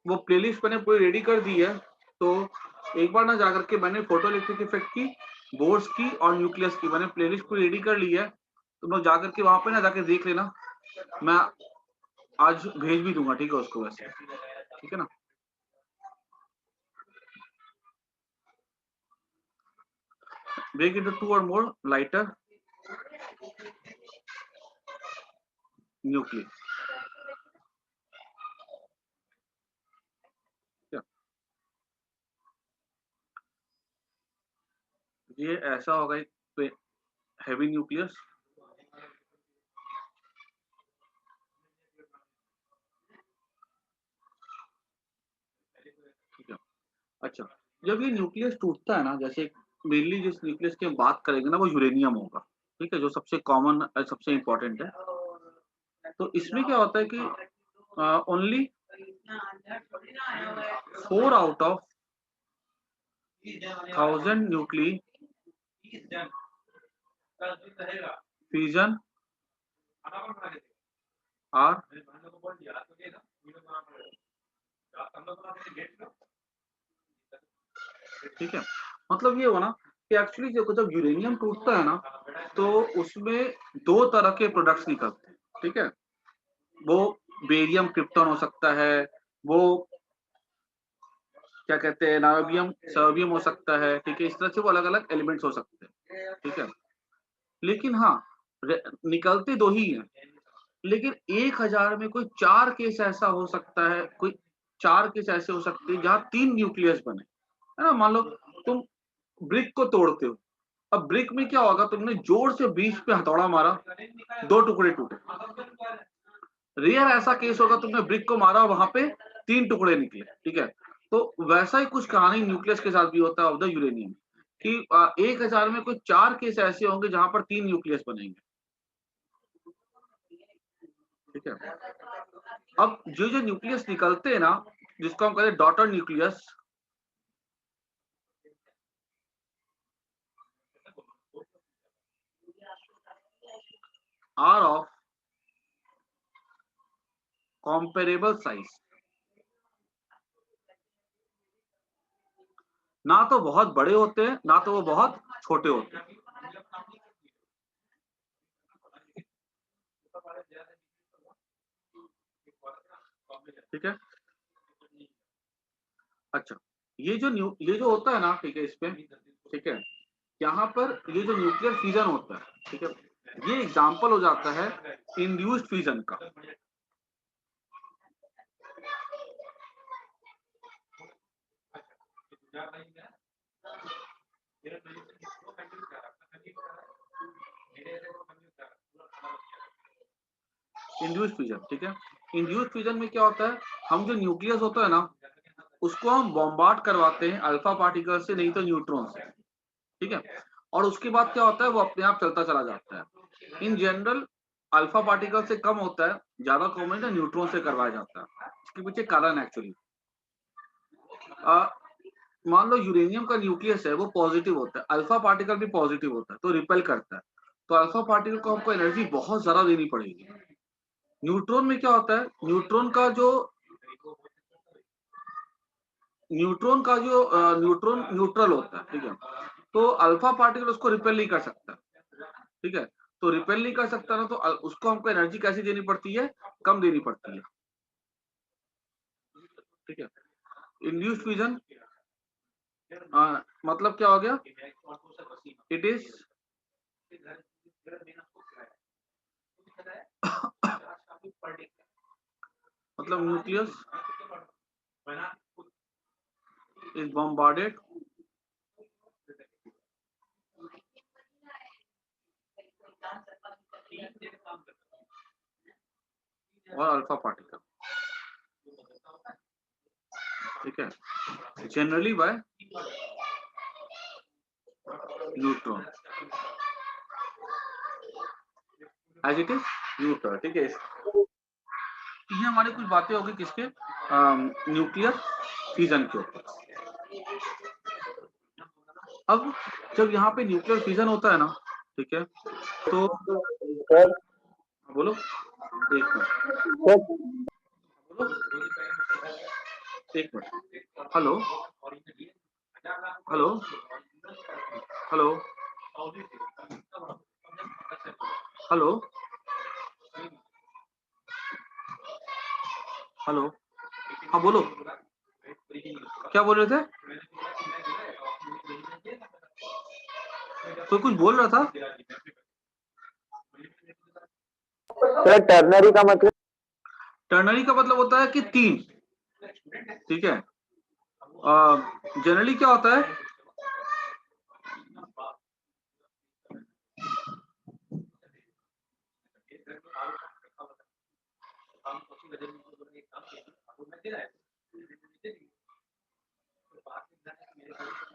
वो प्लेलिस्ट मैंने पूरी रेडी कर दी है, तो एक बार ना जाकर के मैंने फोटोइलेक्ट्रिक इफेक्ट की, बोर्स की और न्यूक्लियस की मैंने प्लेलिस्ट पूरी रेडी कर ली है। तुम लोग जाकर के वहां पे ना जाके देख लेना, मैं आज भेज भी दूंगा, ठीक है उसको वैसे, ठीक है ना। ब्रेक इनटू 2 और मोर लाइटर न्यूक्लियस। ये ऐसा होगा एक हैवी न्यूक्लियस, ठीक है। अच्छा, जब ये न्यूक्लियस टूटता है ना, जैसे मेनली जिस न्यूक्लियस की हम बात करेंगे ना वो यूरेनियम होगा, ठीक है, जो सबसे कॉमन सबसे इंपॉर्टेंट है। तो इसमें क्या होता है कि only 4 out of 1000 nuclei fusion are, ठीक है। मतलब ये हुआ ना कि एक्चुअली जब यूरेनियम टूटता है ना, तो उसमें 2 तरह के प्रोडक्ट्स निकलते हैं, ठीक है। वो बेरियम क्रिप्टॉन हो सकता है, वो क्या कहते हैं नायोबियम सर्बियम हो सकता है, ठीक है। इस तरह से वो अलग अलग एलिमेंट्स हो सकते हैं, ठीक है। लेकिन हाँ, निकलते 2 ही हैं, लेकिन 1000 में कोई 4 केस ऐसा हो सकता है, कोई 4 केस ऐसे हो सकते हैं जहाँ 3 न्यूक्लियस बने, है ना। मान लो तुम ब्रिक को तोड़ते हो, अब ब्रिक में क्या होगा, तुमने जोर से बीच पे हथौड़ा मारा, 2 टुकड़े टूटे। रेयर ऐसा केस होगा तुमने ब्रिक को मारा वहां पे 3 टुकड़े निकले, ठीक है। तो वैसा ही कुछ कहानी न्यूक्लियस के साथ भी होता है ऑफ द यूरेनियम कि 1000 में कोई 4 केस ऐसे होंगे जहां पर 3 न्यूक्लियस बनेंगे, ठीक है। अब जो न्यूक्लियस निकलते हैं ना, जिसको हम कहते हैं daughter nucleus, are of comparable size, ना तो बहुत बड़े होते हैं ना तो वो बहुत छोटे होते हैं, ठीक है। अच्छा, ये जो होता है ना, ठीक है, इसपे, ठीक है, यहाँ पर ये जो न्यूक्लियर फ्यूजन होता है, ठीक है, ये एग्जांपल हो जाता है इंड्यूस्ड फ्यूजन का। इंड्यूस्ड फ्यूजन, ठीक है। इंड्यूस्ड फ्यूजन में क्या होता है, हम जो न्यूक्लियस होता है ना, उसको हम बॉम्बार्ड करवाते हैं अल्फा पार्टिकल से, नहीं तो न्यूट्रॉन से, ठीक है। और उसके बाद क्या होता है, वो अपने आप चलता चला जाता है। इन जनरल अल्फा पार्टिकल से कम होता है, ज्यादा कॉमन है न्यूट्रॉन से करवाया जाता है। इसके पीछे कारण एक्चुअली, मान लो यूरेनियम का न्यूक्लियस है वो पॉजिटिव होता है, अल्फा पार्टिकल भी पॉजिटिव होता है, तो रिपेल करता है, तो अल्फा पार्टिकल को हमको एनर्जी बहुत ज्यादा देनी पड़ेगी। न्यूट्रॉन में क्या होता है, न्यूट्रॉन का जो न्यूट्रॉन न्यूट्रल होता है, ठीक है, तो अल्फा पार्टिकल उसको रिपेल नहीं कर सकता, ठीक है। तो रिपेल नहीं कर सकता ना, तो उसको हमको एनर्जी कैसी देनी पड़ती है, कम देनी पड़ती है, ठीक है। इंड्यूस्ड फ्यूजन मतलब क्या हो गया, इट इज मतलब न्यूक्लियस इज बॉम्बार्डेड और अल्फा पार्टिकल, ठीक है, generally by neutron as it is neutral, ठीक है। ये हमारी कुछ बातें होगी किसके, न्यूक्लियर फ्यूजन के ऊपर। अब जब यहाँ पे न्यूक्लियर फ्यूजन होता है ना, ठीक है, तो बोलो एक मिनट, बोलो। एक minute, hello hello hello hello hello, हाँ बोलो, क्या बोल रहे थे? तो कुछ बोल रहा था सर। टर्नरी का मतलब? टर्नरी का मतलब होता है कि 3, ठीक है। जनरली क्या होता है,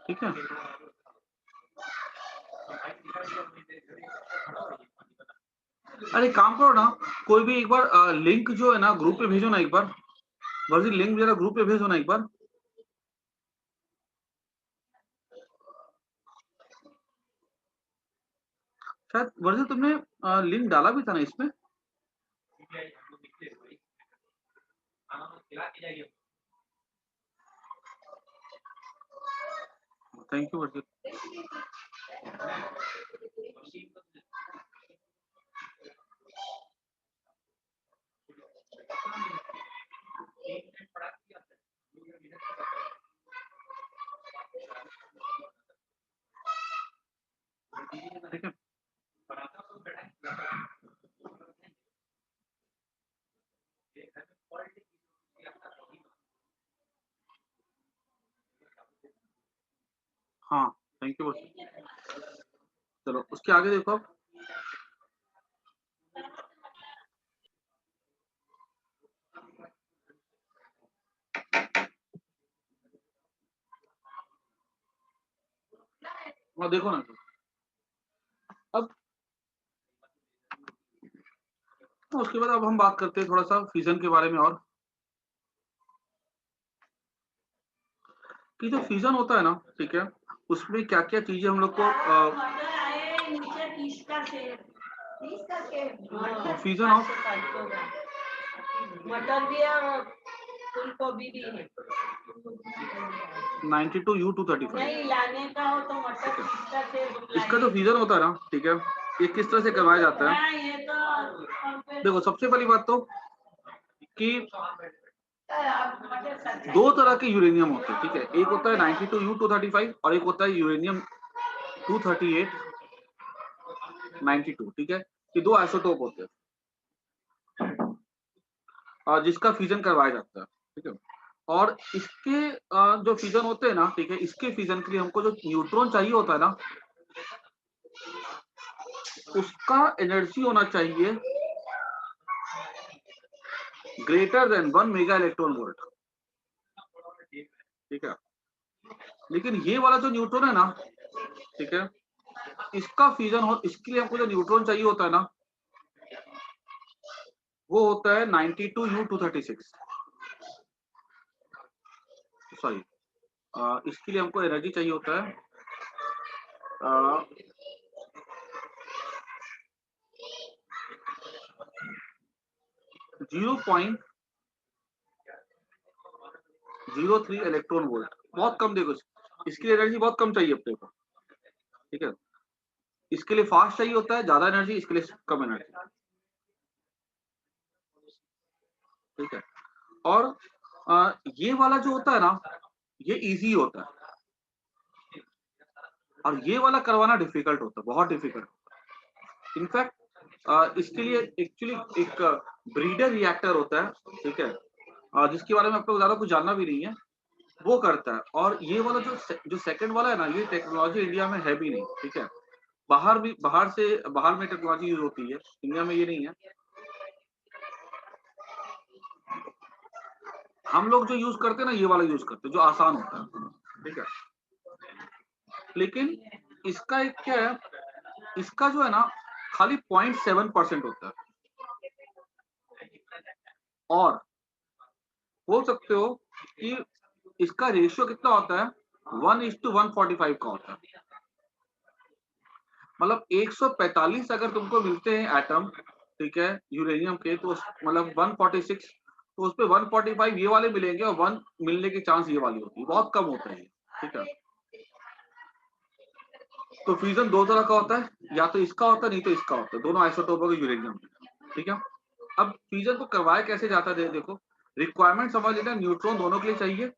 ठीक है। अरे काम करो ना, कोई भी एक बार लिंक जो है ना ग्रुप पे भेजो ना एक बार, वर्जी लिंक जरा ग्रुप पे भेजो ना एक बार। शायद वर्जी तुमने लिंक डाला भी था ना इसमें। थैंक यू वर्जी। ठीक है, हाँ थैंक यू वर्जी। चलो उसके आगे देखो आप। हाँ देखो ना, अब उसके बाद अब हम बात करते हैं थोड़ा सा फ्यूजन के बारे में, और कि जो फ्यूजन होता है ना, ठीक है, उसमें क्या क्या चीजें हम लोग को फ्यूजन ऑफ मटर भी है और फूलगोभी भी है। 92U235 नहीं लाने का हो तो मटर किसका से इसका जो फ्यूजन होता है ना, ठीक है, ये किस तरह से करवाया जाता है। हाँ, ये तो देखो सबसे पहली बात तो कि 2 तरह के यूरेनियम होते हैं, ठीक है। एक होता है 92U235 और एक होता है यूरेनियम 238 92, ठीक है। ये 2 आइसोटोप होते हैं और जिसका फ्यूजन करवाया जाता है, ठीक है। और इसके जो फ्यूजन होते हैं ना, ठीक है, इसके फ्यूजन के लिए हमको जो न्यूट्रॉन चाहिए होता है ना, उसका एनर्जी होना चाहिए greater than 1 mega electron volt, ठीक है। लेकिन ये वाला जो न्यूट्रॉन है ना, ठीक है, इसका फ्यूजन हो, इसके लिए हमको जो न्यूट्रॉन चाहिए होता है ना, वो होता है 92U236। सॉरी, इसके लिए हमको एनर्जी चाहिए होता है 0.03 इलेक्ट्रॉन वोल्ट, बहुत कम। देखो इसके लिए एनर्जी बहुत कम चाहिए अपने को, ठीक है। इसके लिए फास्ट चाहिए होता है ज्यादा एनर्जी, इसके लिए कम एनर्जी, ठीक है। और ये वाला जो होता है ना, ये इजी होता है और ये वाला करवाना डिफिकल्ट होता है, बहुत डिफिकल्ट होता है। इनफैक्ट इसके लिए एक्चुअली एक ब्रीडर रिएक्टर होता है, ठीक है, जिसके बारे में आपको ज्यादा कुछ जानना भी नहीं है, वो करता है। और ये वाला जो सेकंड वाला है ना, ये टेक्नोलॉजी इंडिया में है भी नहीं, ठीक है। बाहर में टेक्नोलॉजी यूज होती है, इंडिया में ये नहीं है। हम लोग जो यूज करते हैं ना, ये वाला यूज करते हैं जो आसान होता है, ठीक है। लेकिन इसका एक क्या है, इसका जो है ना खाली 0.7% होता है, और बोल सकते हो कि इसका रेशियो कितना होता है, 1:145 का होता है। मतलब 145 अगर तुमको मिलते हैं एटम, ठीक है, यूरेनियम के, तो मतलब 146 तो उस पे 145 ये वाले मिलेंगे और 1 मिलने की चांस ये वाली होती है, बहुत कम होता है ये, ठीक है। तो फ्यूजन दो तरह का होता है, या तो इसका होता है नहीं तो इसका होता है, दोनों आइसोटोप का यूरेनियम, ठीक है। अब फ्यूजन को करवाया कैसे जाता है, देखो रिक्वायरमेंट समझ लेना, न्यूट्रॉन दोनों के लिए चाहिए,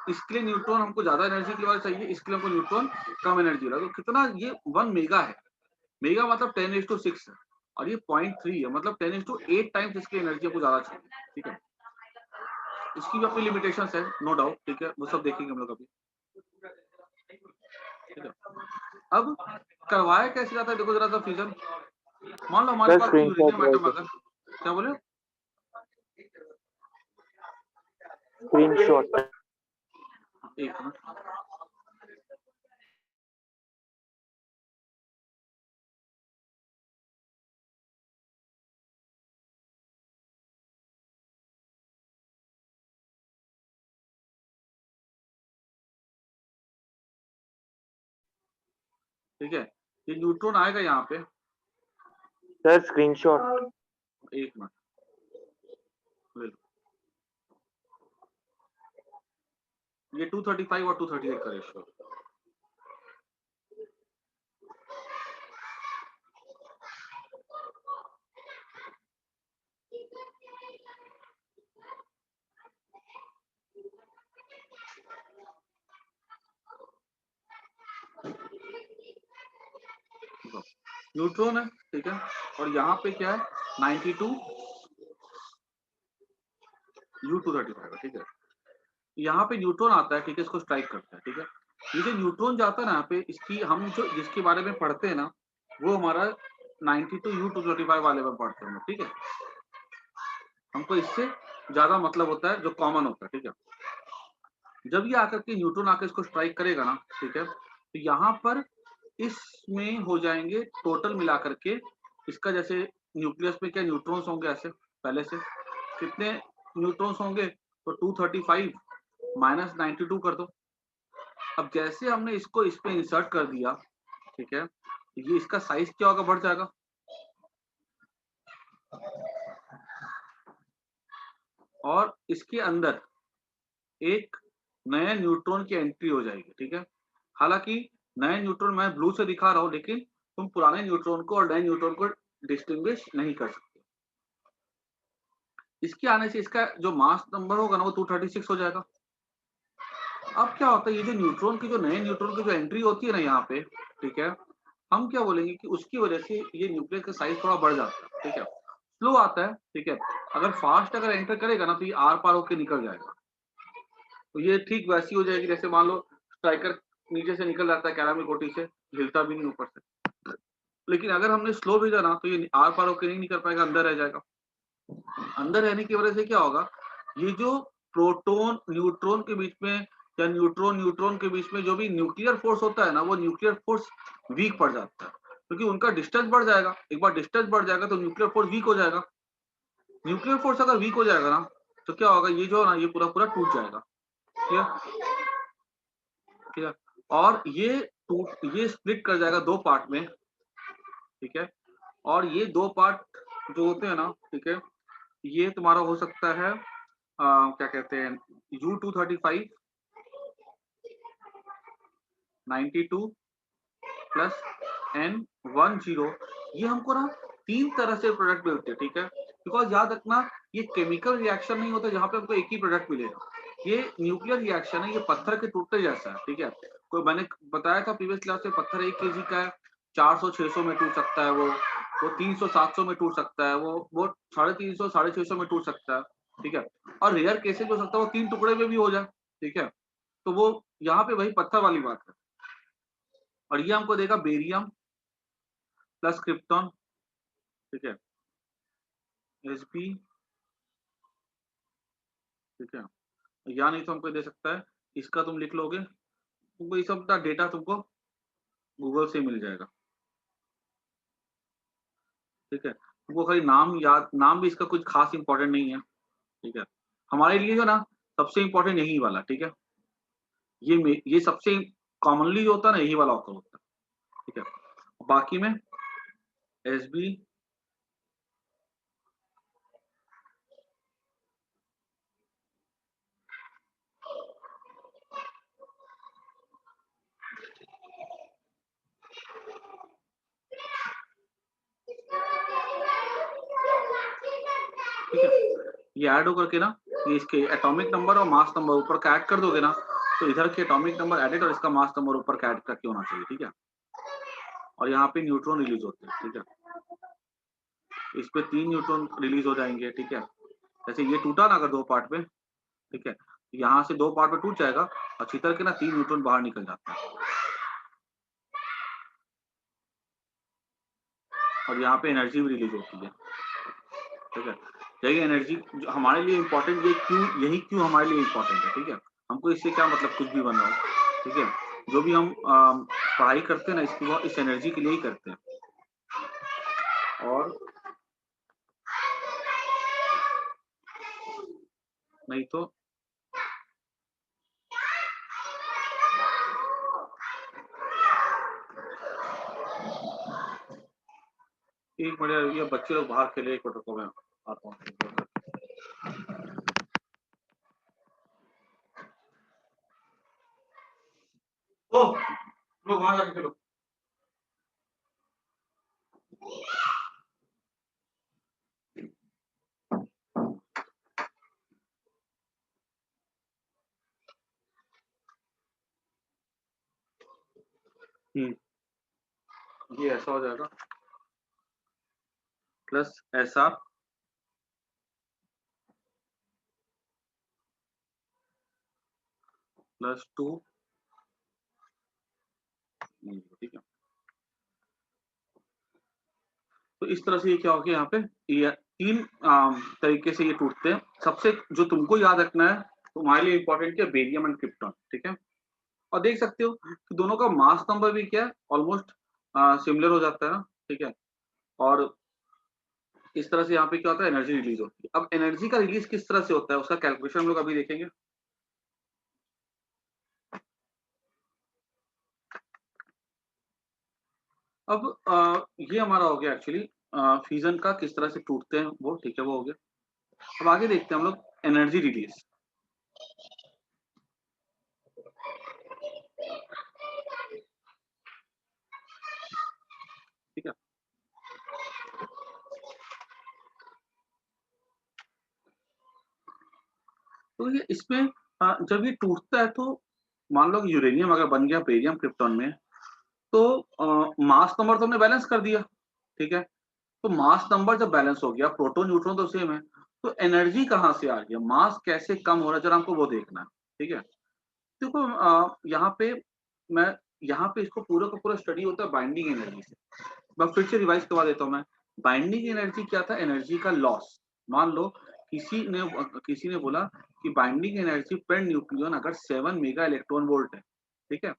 इसके लिए न्यूट्रॉन हमको ज्यादा एनर्जी के लिए चाहिए, इसके लिए हमको न्यूट्रॉन कम एनर्जी वाला। तो कितना ये 1 मेगा है, मेगा मतलब 10⁶ है, और ये 0.3 है, मतलब 10⁸ टाइम्स इसकी एनर्जी को ज्यादा चाहिए, ठीक है। इसकी भी अपनी लिमिटेशंस है, नो डाउट, ठीक है, वो सब देखेंगे हम लोग अभी, ठीक है। अब करवाया कैसे जाता है, देखो जरा सा फ्यूजन, मान लो हमारे सर पास स्क्रीनशॉट यूरेनियम एटम, अगर क्या बोले, स्क्रीनशॉट। एक मिनट, ठीक है, ये न्यूट्रॉन आएगा यहाँ पे, सर स्क्रीनशॉट। एक मिनट ले लो, ये 235 और 238 का रेशियो, न्यूट्रॉन है, ठीक है, और यहाँ पे क्या है 92 U235, ठीक है। यहाँ पे न्यूट्रॉन आता है, ठीक है, इसको स्ट्राइक करता है, ठीक है। ये जो न्यूट्रॉन जाता है ना यहाँ पे, इसकी हम जो जिसके बारे में पढ़ते हैं ना, वो हमारा 92 U235 वाले में पढ़ते हैं, ठीक है। हमको इससे ज्यादा मतलब होता है जो कॉमन होता है, ठीक है। जब ये आकर के न्यूट्रॉन आकर इसको स्ट्राइक करेगा ना, ठीक है, तो यहाँ पर इसमें हो जाएंगे टोटल मिलाकर के, इसका जैसे न्यूक्लियस में क्या न्यूट्रॉन्स होंगे ऐसे पहले से, कितने न्यूट्रॉन्स होंगे, तो 235 माइनस 92 कर दो। अब जैसे हमने इसको इस पे इंसर्ट कर दिया, ठीक है, ये इसका साइज क्या होगा, बढ़ जाएगा, और इसके अंदर एक नए न्यूट्रॉन की एंट्री हो जाएगी, ठीक है। हालांकि नए न्यूट्रॉन मैं ब्लू से दिखा रहा हूं, लेकिन तुम पुराने न्यूट्रॉन को और नए न्यूट्रॉन को डिस्टिंग्विश नहीं कर सकते। इसके आने से इसका जो मास नंबर होगा ना, वो 236 हो जाएगा। अब क्या होता है, ये जो न्यूट्रॉन की जो नए न्यूट्रॉन की जो एंट्री होती है ना यहाँ पे, ठीक है, हम क्या बोलेंगे कि उसकी वजह से ये न्यूक्लियस का साइज थोड़ा बढ़ जाता है, ठीक है, स्लो आता है, ठीक है। अगर फास्ट अगर एंटर करेगा ना, तो ये आर पार होकर निकल जाएगा, तो ये ठीक वैसी हो जाएगी जैसे मान लो स्ट्राइकर नीचे से निकल जाता है कैरामिक कोटी से, हिलता भी नहीं ऊपर से। लेकिन अगर हमने स्लो भेजा ना, तो ये आर पार होकर नहीं निकल पाएगा, अंदर रह जाएगा। अंदर रहने की वजह से क्या होगा, ये जो प्रोटॉन न्यूट्रॉन के बीच में या न्यूट्रॉन न्यूट्रॉन के बीच में जो भी न्यूक्लियर फोर्स होता है ना, वो न्यूक्लियर फोर्स वीक पड़ जाता है, क्योंकि उनका डिस्टेंस बढ़ जाएगा। एक बार डिस्टेंस बढ़ जाएगा तो न्यूक्लियर फोर्स वीक हो जाएगा। न्यूक्लियर फोर्स अगर वीक हो जाएगा ना, तो क्या होगा, ये जो है ना, ये पूरा पूरा टूट जाएगा, ठीक है, ठीक है। और ये स्प्लिट कर जाएगा दो पार्ट में, ठीक है। और ये दो पार्ट जो होते हैं ना, ठीक है, ये तुम्हारा हो सकता है क्या कहते हैं, U235 92 प्लस N10, ये हमको ना 3 तरह से प्रोडक्ट मिलते हैं, ठीक है। बिकॉज याद रखना, ये केमिकल रिएक्शन नहीं होता जहाँ पे हमको एक ही प्रोडक्ट मिलेगा, ये न्यूक्लियर रिएक्शन है, ये पत्थर के टूटने जैसा है, ठीक है। कोई मैंने बताया था प्रीवियस क्लास में, पत्थर 1 kg का है, 400-600 में टूट सकता है, वो 300-700 में टूट सकता है, वो 350-650 में टूट सकता है, ठीक है। और रेयर केसेस हो सकता है वो 3 टुकड़े में भी हो जाए, ठीक है। तो वो यहाँ पे वही पत्थर वाली बात है। और ये हमको देगा बेरियम प्लस क्रिप्टॉन, ठीक है, Sb, ठीक है। या नहीं तो हमको दे सकता है, इसका तुम लिख लोगे, तुमको ये सब का डेटा तुमको गूगल से मिल जाएगा, ठीक है। तुमको खाली नाम याद, नाम भी इसका कुछ खास इंपॉर्टेंट नहीं है, ठीक है। हमारे लिए जो ना सबसे इंपॉर्टेंट यही वाला, ठीक है, ये सबसे कॉमनली जो होता है ना, यही वाला होता है, ठीक है। बाकी में Sb ये ऐड होकर के ना, ये इसके एटॉमिक नंबर और मास नंबर ऊपर का ऐड कर दोगे ना, तो इधर के एटॉमिक नंबर एडेड और इसका मास नंबर ऊपर का ऐड करके होना चाहिए, ठीक है। और यहाँ पे न्यूट्रॉन रिलीज होते हैं, ठीक है। इस पे 3 न्यूट्रॉन रिलीज हो जाएंगे, ठीक है। जैसे ये टूटा ना अगर 2 पार्ट में, ठीक है, यहाँ से 2 पार्ट में टूट जाएगा और छितर के ना 3 न्यूट्रॉन बाहर निकल जाता है। और यहाँ पे एनर्जी भी रिलीज होती है, ठीक है। यही एनर्जी हमारे लिए इम्पोर्टेंट, ये क्यों, यही क्यों हमारे लिए इम्पोर्टेंट है, ठीक है। हमको इससे क्या मतलब, कुछ भी बन रहा हो, ठीक है। जो भी हम पढ़ाई करते हैं ना, इसको इस एनर्जी के लिए ही करते हैं। और नहीं तो एक मिनट, ये बच्चे लोग बाहर खेले, एक मिनट को मैं आता हूँ। ओ, लोग वहां जाके खेलो। ये ऐसा हो जाएगा प्लस ऐसा प्लस 2, ठीक है। तो इस तरह से ये क्या हो गया, यहाँ पे ये 3 तरीके से ये टूटते हैं। सबसे जो तुमको याद रखना है, तुम्हारे लिए इंपॉर्टेंट क्या, बेरियम एंड क्रिप्टॉन, ठीक है। और देख सकते हो कि दोनों का मास नंबर भी क्या है, ऑलमोस्ट सिमिलर हो जाता है ना, ठीक है। और इस तरह से यहाँ पे क्या होता है, एनर्जी रिलीज होती है। अब एनर्जी का रिलीज किस तरह से होता है, उसका कैलकुलेशन हम लोग अभी देखेंगे। अब ये हमारा हो गया एक्चुअली फ्यूजन का किस तरह से टूटते हैं वो, ठीक है, वो हो गया। अब आगे देखते हैं हम लोग एनर्जी रिलीज, ठीक है। तो ये इसमें जब ये टूटता है तो मान लो कि यूरेनियम अगर बन गया बेरियम क्रिप्टॉन में, तो मास नंबर तो हमने बैलेंस कर दिया, ठीक है। तो मास नंबर जब बैलेंस हो गया, प्रोटॉन न्यूट्रॉन तो सेम है, तो एनर्जी कहाँ से आ गया, मास कैसे कम हो रहा है, जरा हमको वो देखना है, ठीक है। देखो यहाँ पे मैं, यहाँ पे इसको पूरा का पूरा स्टडी होता है बाइंडिंग एनर्जी से। मैं फिर से रिवाइज करवा देता हूँ मैं। बाइंडिंग एनर्जी क्या था, एनर्जी का लॉस। मान लो किसी ने बोला कि बाइंडिंग एनर्जी पेर न्यूक्लियन अगर 7 मेगा इलेक्ट्रॉन वोल्ट है, ठीक है।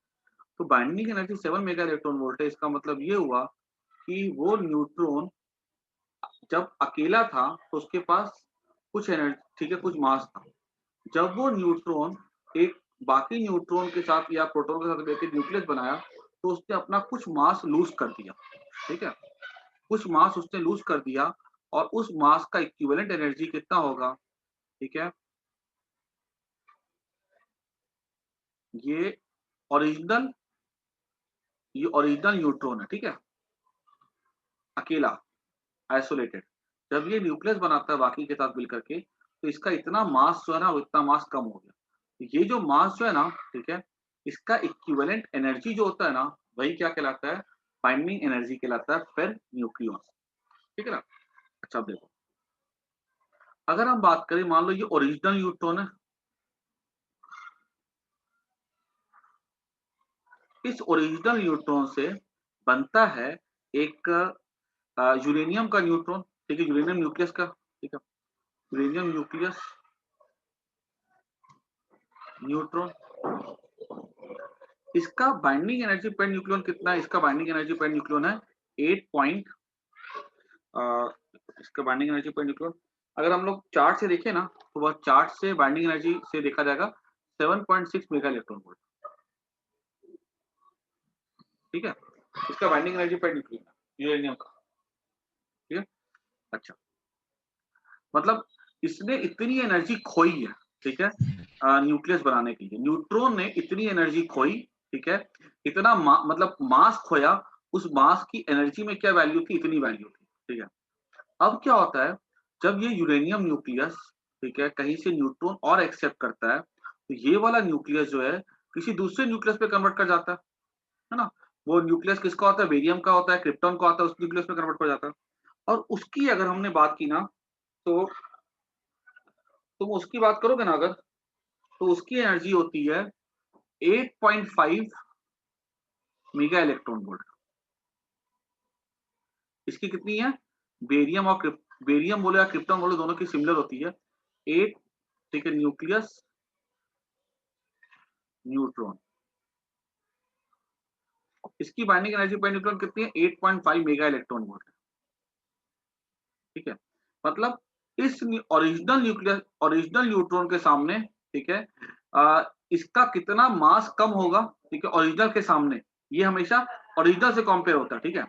तो binding energy 7 mega electron volt है, इसका मतलब ये हुआ कि वो न्यूट्रॉन जब अकेला था तो उसके पास कुछ एनर्जी, ठीक है, कुछ मास था। जब वो न्यूट्रॉन एक बाकी न्यूट्रॉन के साथ या प्रोटॉन के साथ मिलकर न्यूक्लियस बनाया, तो उसने अपना कुछ मास लूज कर दिया, ठीक है। कुछ मास उसने लूज कर दिया और उस मास का इक्विवेलेंट एनर्जी कितना होगा, ठीक है। ये ओरिजिनल ये ओरिजिनल न्यूट्रॉन है, ठीक है, अकेला, आइसोलेटेड। जब ये न्यूक्लियस बनाता है बाकी के साथ मिलकर के, तो इसका इतना मास जो है ना, वो इतना मास कम हो गया। तो ये जो मास जो है ना, ठीक है, इसका इक्विवेलेंट एनर्जी जो होता है ना, वही क्या कहलाता है, बाइंडिंग एनर्जी कहलाता है पेर न्यूक्लियन, ठीक है ना। अच्छा अब देखो, अगर हम बात करें, मान लो ये ओरिजिनल न्यूट्रॉन है, इस ओरिजिनल न्यूट्रॉन से बनता है एक यूरेनियम का न्यूट्रॉन, ठीक है, यूरेनियम न्यूक्लियस का, ठीक है, यूरेनियम न्यूक्लियस न्यूट्रॉन। इसका बाइंडिंग एनर्जी पेर न्यूक्लियन कितना है, इसका बाइंडिंग एनर्जी पेर न्यूक्लियन है 8 पॉइंट, इसका बाइंडिंग एनर्जी पेर न्यूक्लियन अगर हम लोग चार्ट से देखें ना, तो वह चार्ट से बाइंडिंग एनर्जी से देखा जाएगा 7.6 मेगा इलेक्ट्रॉन वोल्ट, ठीक है। इसका बाइंडिंग एनर्जी पेर न्यूक्लियन यूरेनियम का, ठीक है। अच्छा, मतलब इसने इतनी एनर्जी खोई है, ठीक है, न्यूक्लियस बनाने के लिए न्यूट्रॉन ने इतनी एनर्जी खोई, ठीक है। इतना मतलब मास खोया, उस मास की एनर्जी में क्या वैल्यू थी, इतनी वैल्यू थी, ठीक है। अब क्या होता है, जब ये यूरेनियम न्यूक्लियस ठीक है, कहीं से न्यूट्रॉन और एक्सेप्ट करता है, तो ये वाला न्यूक्लियस जो है किसी दूसरे न्यूक्लियस पे कन्वर्ट कर जाता है ना। वो न्यूक्लियस किसका होता है, बेरियम का होता है, क्रिप्टॉन का होता है, उस न्यूक्लियस पे कन्वर्ट कर जाता है। और उसकी अगर हमने बात की ना, तो तुम उसकी बात करोगे ना अगर, तो उसकी एनर्जी होती है 8.5 मेगा इलेक्ट्रॉन वोल्ट। इसकी कितनी है, बेरियम और बेरियम बोले या क्रिप्टॉन बोले, दोनों की सिमिलर होती है 8, ठीक है, न्यूक्लियस न्यूट्रॉन। इसकी बाइंडिंग एनर्जी पर न्यूट्रॉन कितनी है, 8.5 मेगा इलेक्ट्रॉन वोल्ट। ठीक है, मतलब इस ओरिजिनल न्यूक्लियस, ओरिजिनल न्यूट्रॉन के सामने, ठीक है, इसका कितना मास कम होगा, ठीक है, ओरिजिनल के सामने। ये हमेशा ओरिजिनल से कंपेयर होता है, ठीक है।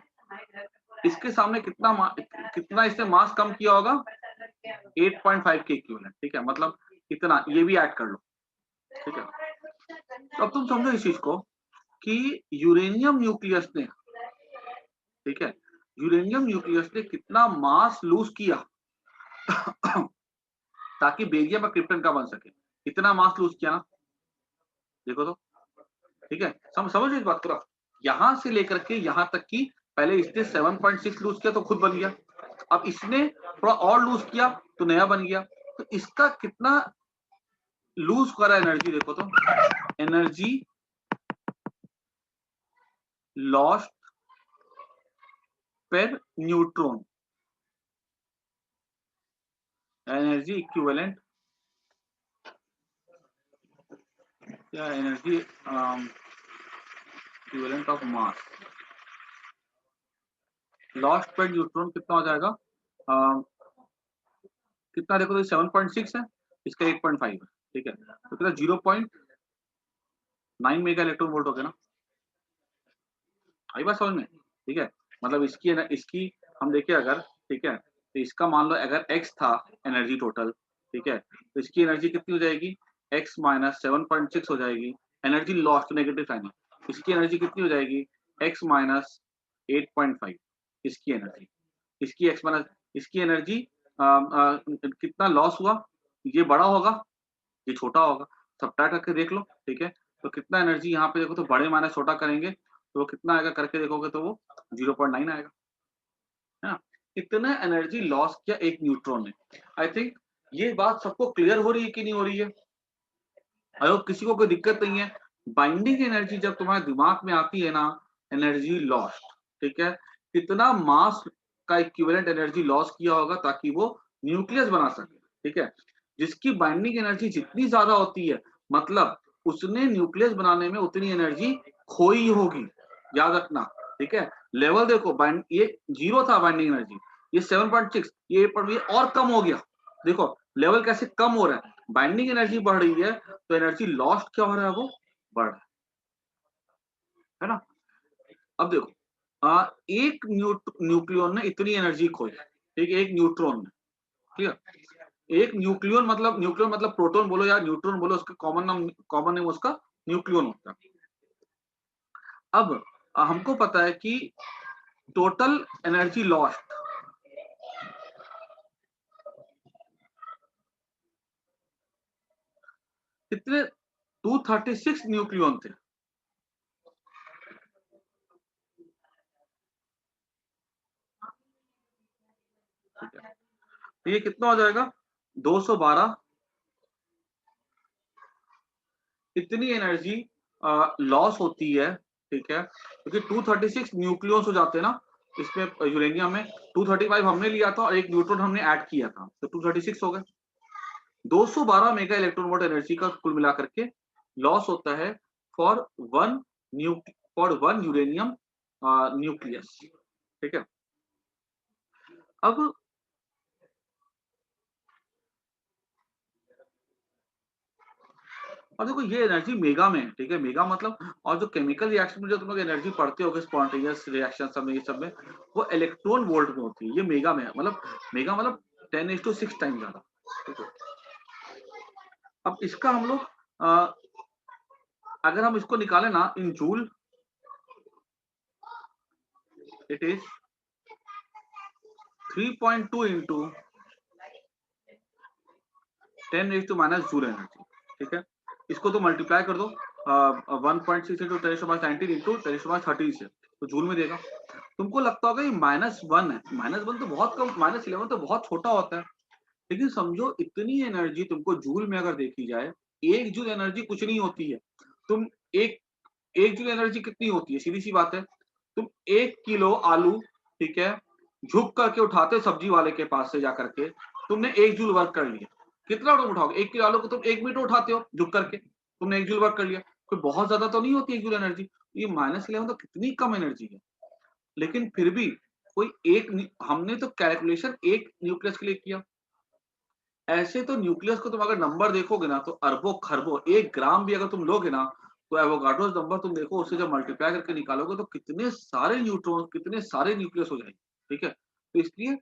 इसके सामने कितना इसने मास कम किया होगा, 8.5 के इक्विवेलेंट, ठीक है, मतलब इतना, ये भी ऐड कर लो, ठीक है। तो अब तुम समझो इस चीज को कि यूरेनियम न्यूक्लियस ने, ठीक है, यूरेनियम न्यूक्लियस ने कितना मास लूज किया ताकि बेरियम और क्रिप्टन का बन सके। इतना मास लूज किया ना, देखो तो, ठीक है, समझो इस बात को। यहां से लेकर के यहां तक की, पहले इसने 7.6 लूज किया तो खुद बन गया, अब इसने थोड़ा और लूज किया तो नया बन गया। तो इसका कितना लूज करा एनर्जी, देखो तो, एनर्जी लॉस्ट पर न्यूट्रॉन, एनर्जी इक्विवेलेंट या energy equivalent of mass lost पर न्यूट्रॉन कितना हो जाएगा, कितना देखो तो 7.6 है, इसका 8.5 है, ठीक है, तो कितना 0.9 मेगा इलेक्ट्रॉन वोल्ट हो गया ना। आई बात समझ में, ठीक है। मतलब इसकी हम देखें अगर, ठीक है, तो इसका मान लो अगर x था एनर्जी टोटल, ठीक है, तो इसकी एनर्जी कितनी हो जाएगी, x माइनस 7.6 हो जाएगी। एनर्जी लॉस्ट नेगेटिव साइन है, इसकी एनर्जी कितनी हो जाएगी, x माइनस 8.5 इसकी एनर्जी, इसकी x माइनस, इसकी एनर्जी कितना लॉस हुआ, ये बड़ा होगा ये छोटा होगा, सब्ट्रैक्ट करके देख लो, ठीक है। तो कितना एनर्जी यहाँ पे देखो तो, बड़े माइनस छोटा करेंगे तो वो कितना आएगा, करके देखोगे तो वो 0.9 आएगा, है ना। इतना एनर्जी लॉस किया एक न्यूट्रॉन ने। आई थिंक ये बात सबको क्लियर हो रही है कि नहीं हो रही है, आई होप किसी को कोई दिक्कत नहीं है। बाइंडिंग एनर्जी जब तुम्हारे दिमाग में आती है ना, एनर्जी लॉस्ट, ठीक है, कितना मास का इक्विवेलेंट एनर्जी लॉस किया होगा ताकि वो न्यूक्लियस बना सके, ठीक है। जिसकी बाइंडिंग एनर्जी जितनी ज्यादा होती है, मतलब उसने न्यूक्लियस बनाने में उतनी एनर्जी खोई होगी, याद रखना, ठीक है। लेवल देखो, ये 0 था बाइंडिंग एनर्जी, ये 7.6, ये और कम हो गया, देखो लेवल कैसे कम हो रहा है, बाइंडिंग एनर्जी बढ़ रही है तो एनर्जी लॉस्ट क्या हो रहा है, वो बढ़ रहा है ना। अब देखो, एक न्यूक्लियन ने इतनी एनर्जी खोई, ठीक है, एक न्यूट्रॉन ने, ठीक है। एक न्यूक्लियन मतलब प्रोटॉन बोलो या न्यूट्रॉन बोलो, उसका कॉमन नेम उसका न्यूक्लियन होता है। अब हमको पता है कि टोटल एनर्जी लॉस्ट, कितने, 236 न्यूक्लियन थे, ठीक है। तो ये कितना हो जाएगा, 212, इतनी एनर्जी लॉस होती है, ठीक है, क्योंकि 236 न्यूक्लियस हो जाते हैं ना इसमें, यूरेनियम में 235 हमने लिया था और एक न्यूट्रॉन हमने ऐड किया था, तो 236 हो गए। 212 मेगा इलेक्ट्रॉन वोल्ट एनर्जी का कुल मिलाकर के लॉस होता है फॉर वन यूरेनियम न्यूक्लियस, ठीक है। अब देखो ये एनर्जी मेगा में, ठीक है, मेगा मतलब, और जो केमिकल रिएक्शन में जो तुम लोग एनर्जी पढ़ते होगे स्पॉन्टेनियस रिएक्शन सब में, ये सब में वो इलेक्ट्रॉन वोल्ट में होती है, ये मेगा में, मतलब मेगा मतलब 10⁶ टाइम ज्यादा, ठीक है। अब इसका हम लोग अगर हम इसको निकालें ना in joule, it is 3.2 into 10⁻⁰ joule energy, ठीक है। इसको तो मल्टीप्लाई कर दो 1.6 इंटू 10⁻19 इंटू 10⁻30 से, तो जूल में देगा। तुमको लगता होगा ये -1 है, -1 तो बहुत कम, -11 तो बहुत छोटा होता है, लेकिन समझो इतनी एनर्जी तुमको जूल में अगर देखी जाए, 1 जूल एनर्जी कुछ नहीं होती है। तुम एक 1 जूल एनर्जी कितनी होती है, सीधी सी बात है, तुम 1 किलो आलू, ठीक है, झुक करके उठाते सब्जी वाले के पास से जाकर के, तुमने 1 जूल वर्क कर लिया। कितना तुम उठाओगे? 1 किलो आलू को तुम 1 मिनट उठाते हो झुक करके, तुमने 1 जूल वर्क कर लिया। कोई बहुत ज्यादा तो नहीं होती 1 जूल एनर्जी, ये -11 तो कितनी कम एनर्जी है। लेकिन फिर भी कोई एक हमने तो कैलकुलेशन एक न्यूक्लियस के लिए किया। ऐसे तो न्यूक्लियस को तुम अगर नंबर देखोगे ना तो अरबों खरबों, 1 ग्राम भी अगर तुम लोगे ना तो एवोगाड्रोस नंबर तुम देखो, उससे जब मल्टीप्लाई करके निकालोगे तो कितने सारे न्यूट्रॉन, कितने सारे न्यूक्लियस हो जाएंगे, ठीक है। तो इसलिए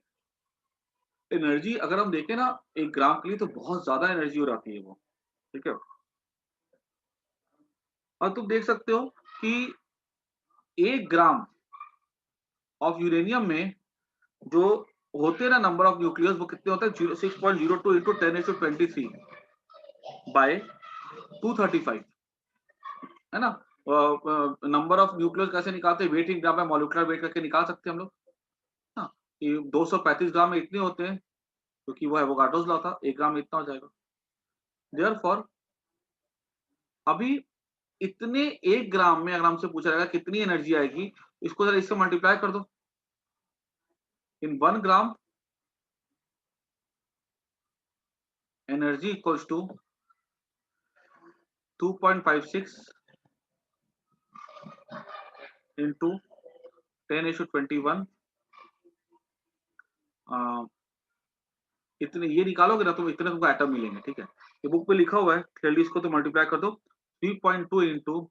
एनर्जी अगर हम देखें ना 1 ग्राम के लिए तो बहुत ज्यादा एनर्जी हो जाती है वो, ठीक है। और तुम देख सकते हो कि 1 ग्राम ऑफ यूरेनियम में जो होते हैं ना नंबर ऑफ न्यूक्लियस, वो कितने होते हैं? 6.02 इंटू 10⁻23 बाय 235, है ना। नंबर ऑफ न्यूक्लियस कैसे निकालते हैं? वेट इन ग्राम में मॉलिक्यूलर वेट करके निकाल सकते हैं हम लोग। हाँ, ये 235 ग्राम में इतने होते हैं, क्योंकि वो एवोगाड्रोस लॉ था, 1 ग्राम में इतना हो जाएगा। देयरफॉर अभी इतने 1 ग्राम में अगर हमसे पूछा जाएगा कितनी एनर्जी आएगी, इसको जरा इससे मल्टीप्लाई कर दो। इन 1 ग्राम एनर्जी इक्वल्स टू 2.56 इंटू 10⁻21। इतने ये निकालोगे ना तुम, इतने तुमको एटम मिलेंगे, ठीक है। ये बुक पे लिखा हुआ है क्लियरली, इसको तो मल्टीप्लाई कर दो 3.2 इंटू,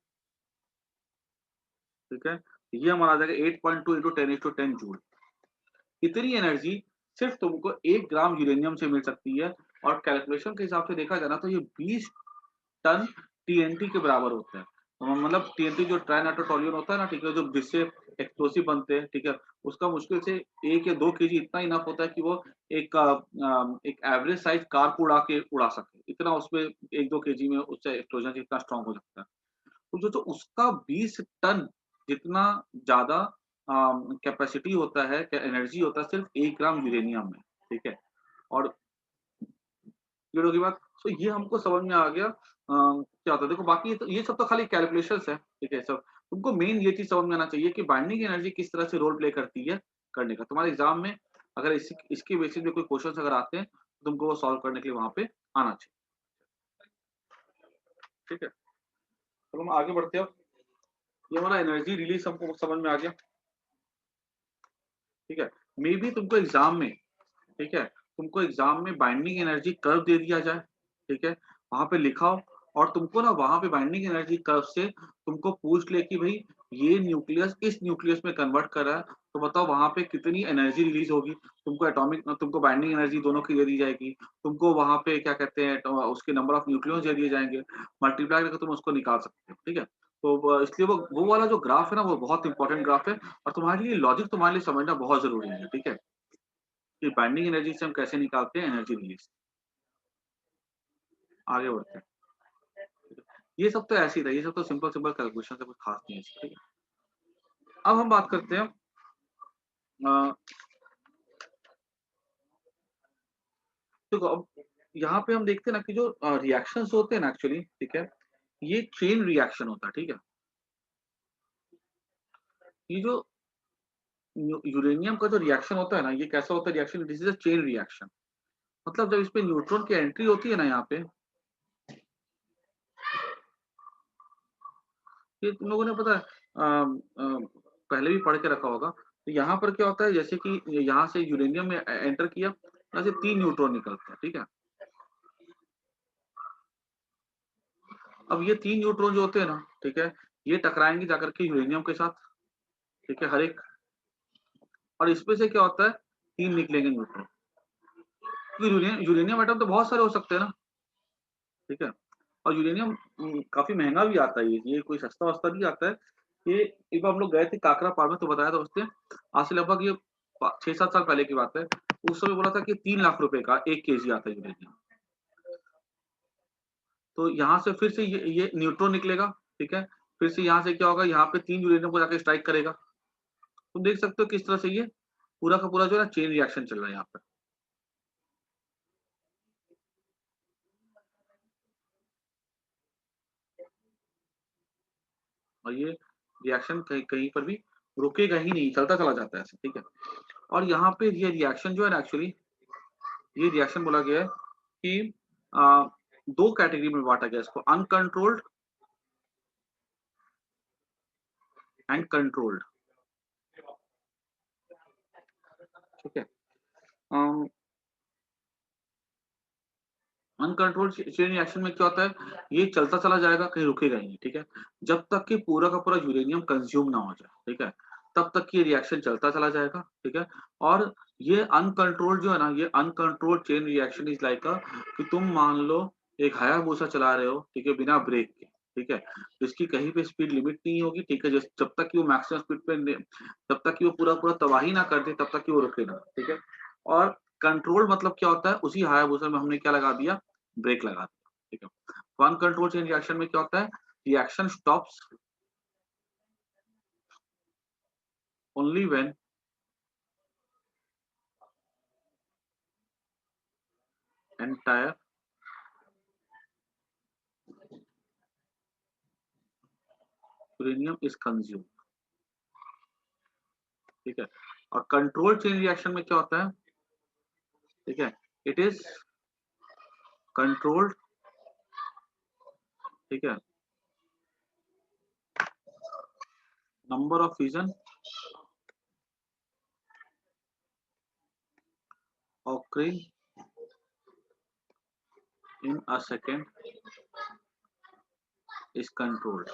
ठीक है, ये हमारा आ जाएगा 8.2 इंटू 10⁻10 जूल। इतनी एनर्जी सिर्फ तुमको 1 ग्राम यूरेनियम से मिल सकती है, और कैलकुलेशन के हिसाब से देखा जाए ना तो ये 20 टन टीएनटी के बराबर होता है। तो मतलब टीएनटी जो ट्राइनाइट्रोटोल्यून होता है ना, ठीक है, जो जिससे एक्सप्लोसिव बनते हैं, ठीक है, उसका मुश्किल से 1 या 2 केजी इतना इनफ होता है कि वो एक एवरेज साइज कार को उड़ा सके, इतना उसमें 1-2 केजी में उससे एक्सप्लोजन इतना स्ट्रॉन्ग हो जाता है। तो जो उसका 20 टन जितना ज्यादा कैपेसिटी होता है, एनर्जी होता है सिर्फ 1 ग्राम यूरेनियम में, ठीक है। और क्लियर होगी बात? तो ये हमको समझ में आ गया क्या होता है। देखो बाकी ये सब तो खाली कैलकुलेशंस है, ठीक है। सब तुमको मेन ये चीज समझ में आना चाहिए कि बाइंडिंग एनर्जी किस तरह से रोल प्ले करती है करने का। तुम्हारे एग्जाम में अगर इसके बेसिस पे कोई क्वेश्चंस अगर आते हैं तो तुमको वो सॉल्व करने के लिए वहां पे आना चाहिए, ठीक है। तो हम आगे बढ़ते हैं। ये हमारा एनर्जी रिलीज हमको समझ में आ गया, ठीक है। मे बी तुमको एग्जाम में, ठीक है, तुमको एग्जाम में बाइंडिंग एनर्जी कर्व दे दिया जाए, ठीक है, वहां पे लिखाओ, और तुमको ना वहां पे बाइंडिंग एनर्जी कर्व से तुमको पूछ ले कि भाई ये न्यूक्लियस इस न्यूक्लियस में कन्वर्ट कर रहा है, तो बताओ वहां पे कितनी एनर्जी रिलीज होगी। तुमको एटॉमिक, तुमको बाइंडिंग एनर्जी दोनों की दे दी जाएगी, तुमको वहां पे क्या कहते हैं तो उसके नंबर ऑफ न्यूक्लियस दे दिए जाएंगे, मल्टीप्लाई करके तुम उसको निकाल सकते हो, ठीक है। तो इसलिए वो वाला जो ग्राफ है ना वो बहुत इंपॉर्टेंट ग्राफ है, और तुम्हारे लिए लॉजिक तुम्हारे लिए समझना बहुत जरूरी है, ठीक है, कि बाइंडिंग एनर्जी से हम कैसे निकालते हैं एनर्जी रिलीज। आगे बढ़ते हैं। ये सब तो ऐसे ही था, ये सब तो सिंपल सिंपल कैलकुलेशन से कुछ खास नहीं है, ठीक है। अब हम बात करते हैं देखो अब यहाँ पे हम देखते हैं ना कि जो रिएक्शंस होते हैं ना एक्चुअली, ठीक है, ये चेन रिएक्शन होता है, ठीक है। ये जो यूरेनियम का जो रिएक्शन होता है ना, ये कैसा होता है reaction? This is a chain reaction. मतलब जब इसमें न्यूट्रॉन की एंट्री होती है ना यहाँ पे, ये तुम लोगों ने पता है पहले भी पढ़ के रखा होगा। तो यहाँ पर क्या होता है, जैसे कि यहाँ से यूरेनियम में एंटर किया, यहाँ से 3 न्यूट्रॉन निकलते हैं, ठीक है। अब ये 3 न्यूट्रॉन जो होते हैं ना, ठीक है, ये टकराएंगे जाकर के यूरेनियम के साथ, ठीक है, हर एक, और इसमें से क्या होता है 3 निकलेंगे न्यूट्रॉन। तो यूरेनियम एटम तो बहुत सारे हो सकते हैं ना, ठीक है। और यूरेनियम काफी महंगा भी आता है, ये कोई सस्ता वस्ता नहीं आता है। ये एक बार हम लोग गए थे काकरा पार में, तो बताया था उसने, आज से लगभग ये 6-7 साल पहले की बात है। उस समय बोला था कि 3 लाख रुपए का 1 केजी आता है यूरेनियम। तो यहाँ से फिर से ये न्यूट्रॉन निकलेगा, ठीक है। फिर से यहाँ से क्या होगा, यहाँ पे 3 यूरेनियम को जाके स्ट्राइक करेगा। तुम देख सकते हो किस तरह से ये पूरा का पूरा जो है ना चेन रिएक्शन चल रहा है यहाँ पे। और ये रिएक्शन कहीं कहीं पर भी रुकेगा ही नहीं, चलता चला जाता है ऐसे, ठीक है। और यहाँ पे ये रिएक्शन जो है ना, एक्चुअली ये रिएक्शन बोला गया है कि दो कैटेगरी में बांटा गया इसको, अनकंट्रोल्ड एंड कंट्रोल्ड, ठीक है। अनकंट्रोल्ड चेन रिएक्शन में क्या होता है, ये चलता चला जाएगा, कहीं रुकेगा ही नहीं, ठीक है। जब तक कि पूरा का पूरा यूरेनियम कंज्यूम ना हो जाए, ठीक है, तब तक ये रिएक्शन चलता चला जाएगा, ठीक है। और ये अनकंट्रोल्ड जो है ना, ये uncontrolled chain reaction is like कि तुम मान लो एक हायाबुसा चला रहे हो, ठीक है, बिना ब्रेक के, ठीक है, जिसकी कहीं पे स्पीड लिमिट नहीं होगी, ठीक है। जब तक कि वो मैक्सिमम स्पीड पे, जब तक कि वो पूरा पूरा तबाही ना कर दे, तब तक कि वो रुकेगा, ठीक है। और कंट्रोल मतलब क्या होता है, उसी हायाबुसा में हमने क्या लगा दिया, ब्रेक लगा दिया, ठीक है। वन कंट्रोल चेन रिएक्शन में क्या होता है, reaction stops only when entire uranium is consume, ठीक है। और कंट्रोल चेन रिएक्शन में क्या होता है, ठीक है, इट इज कंट्रोल्ड, ठीक है, number of fusion occurring in a second is controlled,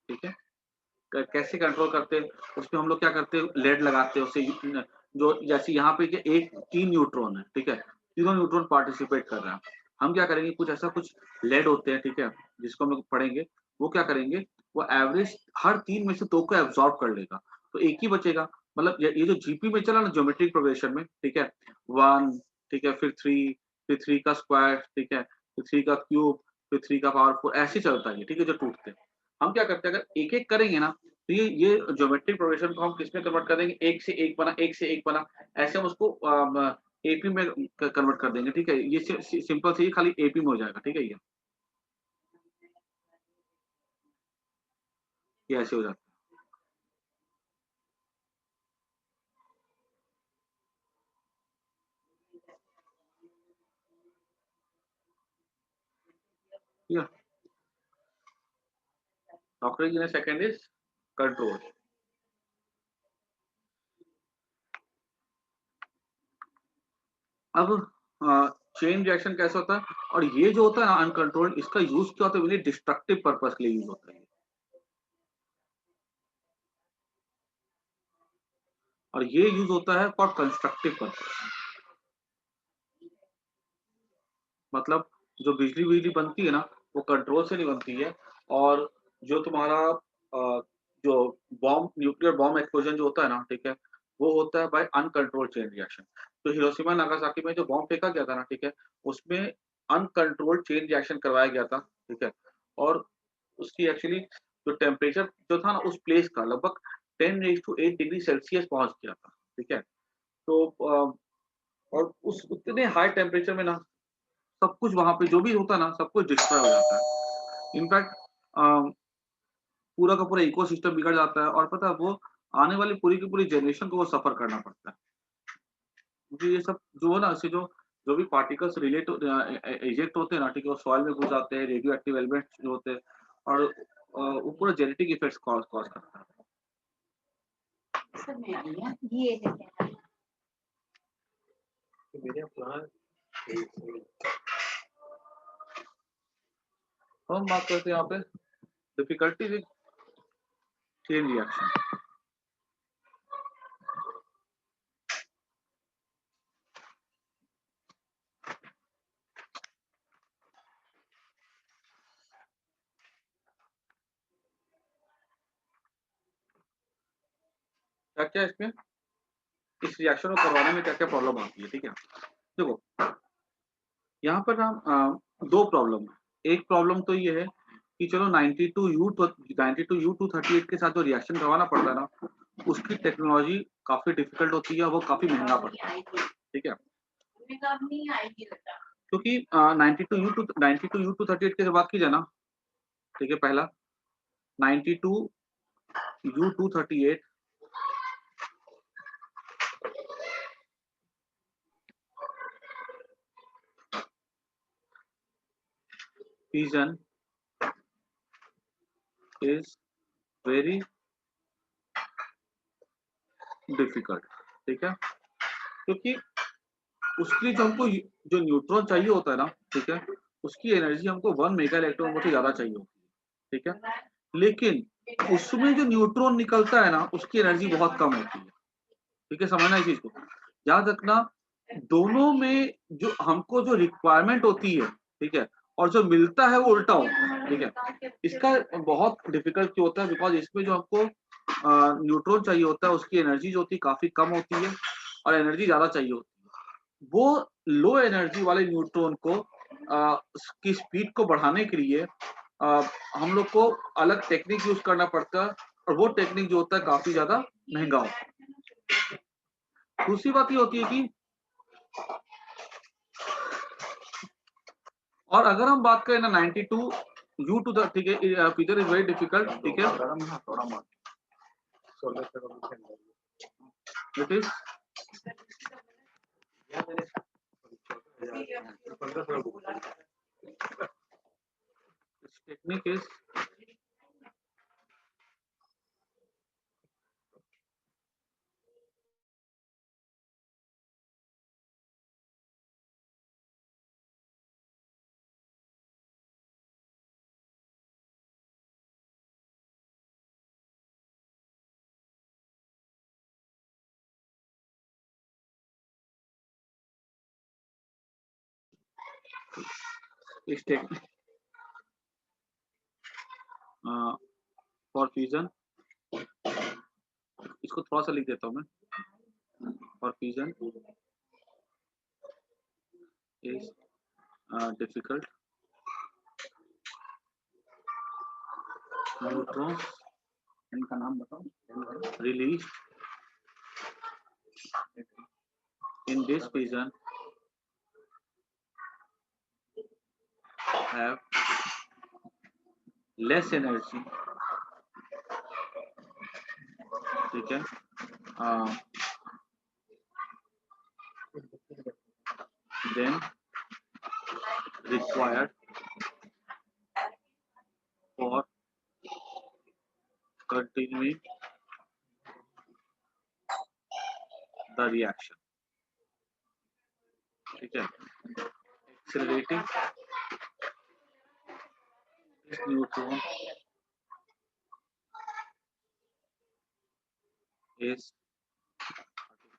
ठीक है। कैसे कंट्रोल करते हैं, उसमें हम लोग क्या करते हैं, लेड लगाते हैं उसे, जो जैसे यहाँ पे कि एक 3 न्यूट्रॉन है, ठीक है, तीनों न्यूट्रॉन पार्टिसिपेट कर रहे हैं। हम क्या करेंगे, कुछ ऐसा कुछ लेड होते हैं, ठीक है, जिसको हम लोग पढ़ेंगे। वो क्या करेंगे, वो एवरेज हर 3 में से 2 को एब्जॉर्ब कर लेगा, तो एक ही बचेगा। मतलब ये जो जीपी में चला ना, ज्योमेट्रिक प्रोग्रेशन में, ठीक है, 1, ठीक है, फिर 3, फिर 3 का स्क्वायर, ठीक है, फिर 3 का क्यूब, फिर 3 का पावर 4, ऐसे चलता है ये, ठीक है, जो टूटते हैं। हम क्या करते हैं, अगर एक एक करेंगे ना, तो ये ज्योमेट्रिक प्रोग्रेशन को हम किसमें कन्वर्ट कर देंगे, एक से एक बना, एक से एक बना, ऐसे हम उसको एपी में कन्वर्ट कर देंगे, ठीक है। ये सिंपल से ही खाली एपी में हो जाएगा, ठीक है। ये ऐसे हो जाता है। occurring in a second is control। अब चेन रिएक्शन कैसे होता है, और ये जो होता है ना अनकंट्रोल्ड, इसका यूज क्या होता है, डिस्ट्रक्टिव पर्पस के लिए यूज होता है। और ये यूज होता है फॉर कंस्ट्रक्टिव पर्पस। मतलब जो बिजली बिजली बनती है ना, वो कंट्रोल से नहीं बनती है। और जो तुम्हारा जो बॉम्ब, न्यूक्लियर बॉम्ब एक्सप्लोजन जो होता है ना, ठीक है, वो होता है बाय अनकंट्रोल्ड चेन रिएक्शन। तो हिरोशिमा नागासाकी में जो बॉम्ब फेंका गया था ना, ठीक है, उसमें अनकंट्रोल्ड चेन रिएक्शन करवाया गया था, ठीक है। और उसकी एक्चुअली जो टेम्परेचर जो था ना उस प्लेस का, लगभग 10⁸ डिग्री सेल्सियस पहुंच गया था, ठीक है। तो और उस उतने हाई टेम्परेचर में ना, सब कुछ वहां पे जो भी होता है ना, सब कुछ डिस्ट्रॉय हो जाता है। इनफैक्ट पूरा का पूरा इकोसिस्टम बिगड़ जाता है, और पता है वो आने वाली पूरी की पूरी जनरेशन को वो सफर करना पड़ता है। क्योंकि ये सब जो है ना, इससे जो जो भी पार्टिकल्स रिलेट इजेक्ट होते हैं ना, ठीक है, वो सॉइल में घुस जाते हैं, रेडियो एक्टिव एलिमेंट्स जो होते हैं, और वो पूरा जेनेटिक इफेक्ट्स कॉज कॉज करता है। सब में आई है ये है क्या? तो हम बात करते हैं यहाँ पे डिफिकल्टी विद चेन रिएक्शन। क्या क्या इसमें, इस रिएक्शन को करवाने में क्या क्या प्रॉब्लम आती है, ठीक है। देखो यहाँ पर हम दो प्रॉब्लम है। एक प्रॉब्लम तो ये है कि चलो 92U238 के साथ जो रिएक्शन करवाना पड़ता है ना, उसकी टेक्नोलॉजी काफी डिफिकल्ट होती है, वो काफी महंगा पड़ता है, ठीक है। क्योंकि 92U238 की बात की जाए ना, ठीक है, पहला 92U238 fission is very difficult, ठीक है, क्योंकि उसके लिए जो हमको जो न्यूट्रॉन चाहिए होता है ना, ठीक है, उसकी एनर्जी हमको 1 मेगा इलेक्ट्रॉन वोल्ट से ज्यादा चाहिए होती है, ठीक है। लेकिन उसमें जो न्यूट्रॉन निकलता है ना, उसकी एनर्जी बहुत कम होती है, ठीक है, समझना इस चीज को, याद रखना। दोनों में जो हमको जो रिक्वायरमेंट होती है, ठीक है, और जो मिलता है वो उल्टा होता है, ठीक है। इसका बहुत डिफिकल्ट क्यों होता है, बिकॉज इसमें जो हमको न्यूट्रॉन चाहिए होता है, उसकी एनर्जी जो होती है काफी कम होती है और एनर्जी ज्यादा चाहिए होती है। वो लो एनर्जी वाले न्यूट्रॉन को की स्पीड को बढ़ाने के लिए हम लोग को अलग टेक्निक यूज करना पड़ता है, और वो टेक्निक जो होता है काफी ज्यादा महंगा होता है। दूसरी बात ये होती है कि और अगर हम बात करें ना 92U2, ठीक है, फिगर इज वेरी डिफिकल्ट, ठीक है, इट इज टेक्निक इज इस टेक्निक फॉर फ्यूजन, इसको थोड़ा सा लिख देता हूं मैं, for fusion is difficult, neutrons इनका नाम बताओ, release in this fission have less energy, ठीक है, then required for continuing the reaction, ठीक है, accelerating this neutron is